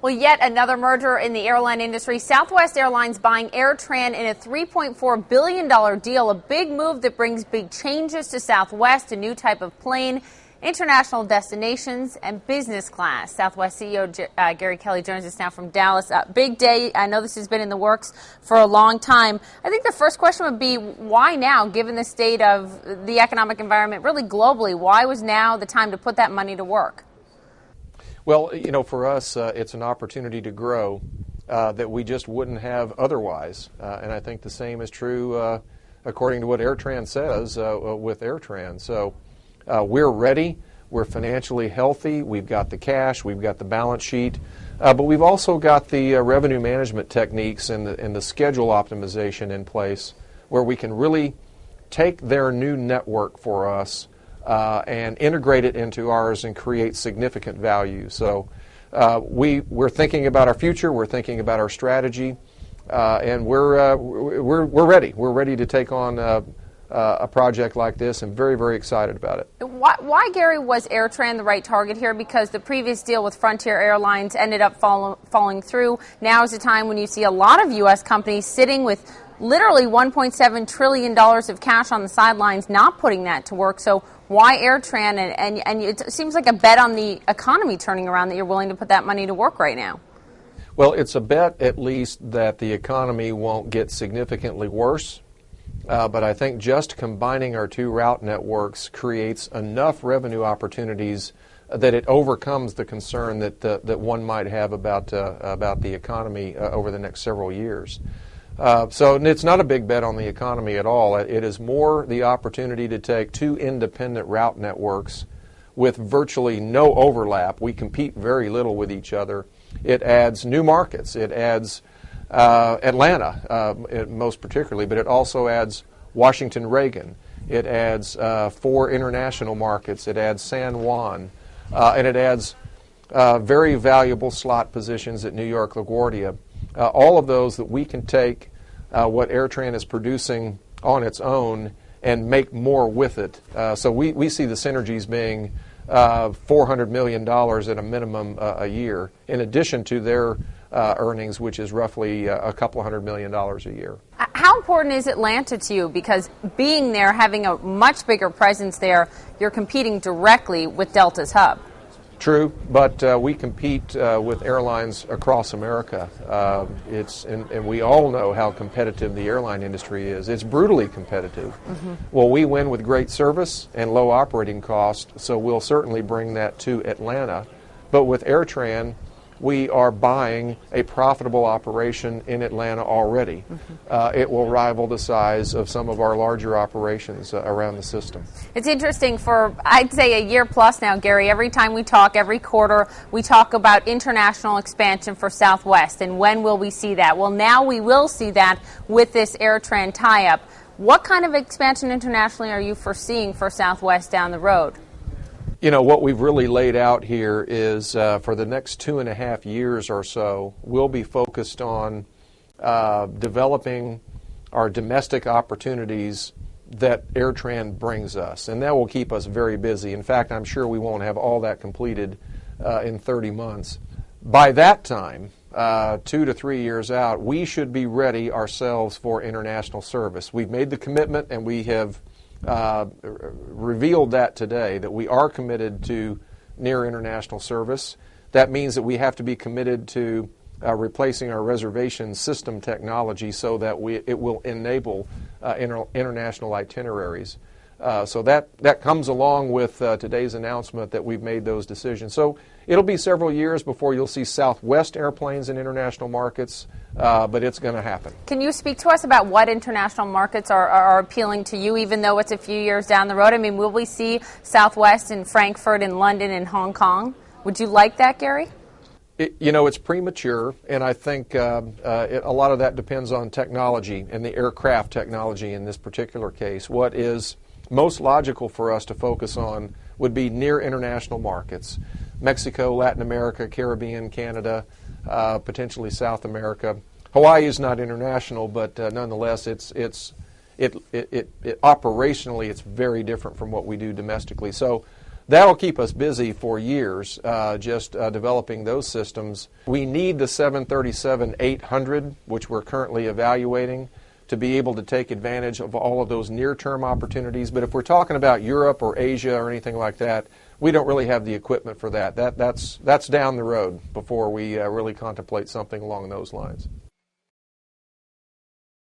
Well, yet another merger in the airline industry. Southwest Airlines buying AirTran in a $3.4 billion deal, a big move that brings big changes to Southwest, a new type of plane, international destinations, and business class. Southwest CEO Gary Kelly joins us now from Dallas. Big day. I know this has been in the works for a long time. I think the first question would be, why now, given the state of the economic environment really globally? Why was now the time to put that money to work? Well, you know, for us, it's an opportunity to grow that we just wouldn't have otherwise. And I think the same is true according to what AirTran says with AirTran. So we're ready. We're financially healthy. We've got the cash. We've got the balance sheet. But we've also got the revenue management techniques and the schedule optimization in place where we can really take their new network for us and integrate it into ours and create significant value. So we're thinking about our future, we're thinking about our strategy, and we're ready. We're ready to take on a project like this, and very, very excited about it. Why, Gary, was AirTran the right target here? Because the previous deal with Frontier Airlines ended up falling through. Now is the time when you see a lot of U.S. companies sitting with literally $1.7 trillion of cash on the sidelines, not putting that to work. So why AirTran? And it seems like a bet on the economy turning around that you're willing to put that money to work right now. Well, it's a bet, at least, that the economy won't get significantly worse. But I think just combining our two route networks creates enough revenue opportunities that it overcomes the concern that one might have about the economy over the next several years. So it's not a big bet on the economy at all. It is more the opportunity to take two independent route networks with virtually no overlap. We compete very little with each other. It adds new markets. It adds Atlanta, most particularly, but it also adds Washington Reagan. It adds 4 international markets. It adds San Juan. And it adds very valuable slot positions at New York LaGuardia. All of those that we can take what AirTran is producing on its own and make more with it. So we see the synergies being $400 million at a minimum a year, in addition to their earnings, which is roughly a couple $100 million a year. How important is Atlanta to you? Because being there, having a much bigger presence there, you're competing directly with Delta's hub. True, but we compete with airlines across America. And we all know how competitive the airline industry is. It's brutally competitive. Mm-hmm. Well, we win with great service and low operating cost, so we'll certainly bring that to Atlanta. But with AirTran, we are buying a profitable operation in Atlanta already. Mm-hmm. It will rival the size of some of our larger operations around the system. It's interesting for, I'd say, a year plus now, Gary. Every time we talk, every quarter, we talk about international expansion for Southwest. And when will we see that? Well, now we will see that with this AirTran tie-up. What kind of expansion internationally are you foreseeing for Southwest down the road? You know, what we've really laid out here is for the next 2.5 years or so, we'll be focused on developing our domestic opportunities that AirTran brings us. And that will keep us very busy. In fact, I'm sure we won't have all that completed in 30 months. By that time, 2 to 3 years out, we should be ready ourselves for international service. We've made the commitment, and we have revealed that today, that we are committed to near international service. That means that we have to be committed to replacing our reservation system technology so that it will enable international itineraries. So that comes along with today's announcement that we've made those decisions. So it'll be several years before you'll see Southwest airplanes in international markets, but it's going to happen. Can you speak to us about what international markets are appealing to you, even though it's a few years down the road? I mean, will we see Southwest in Frankfurt and London and Hong Kong? Would you like that, Gary? It's premature, and I think a lot of that depends on technology and the aircraft technology in this particular case. What is most logical for us to focus on would be near international markets: Mexico, Latin America, Caribbean, Canada, potentially South America. Hawaii is not international, but nonetheless, operationally it's very different from what we do domestically. So that'll keep us busy for years, just developing those systems. We need the 737-800, which we're currently evaluating, to be able to take advantage of all of those near-term opportunities. But if we're talking about Europe or Asia or anything like that, we don't really have the equipment for that. That's down the road before we really contemplate something along those lines.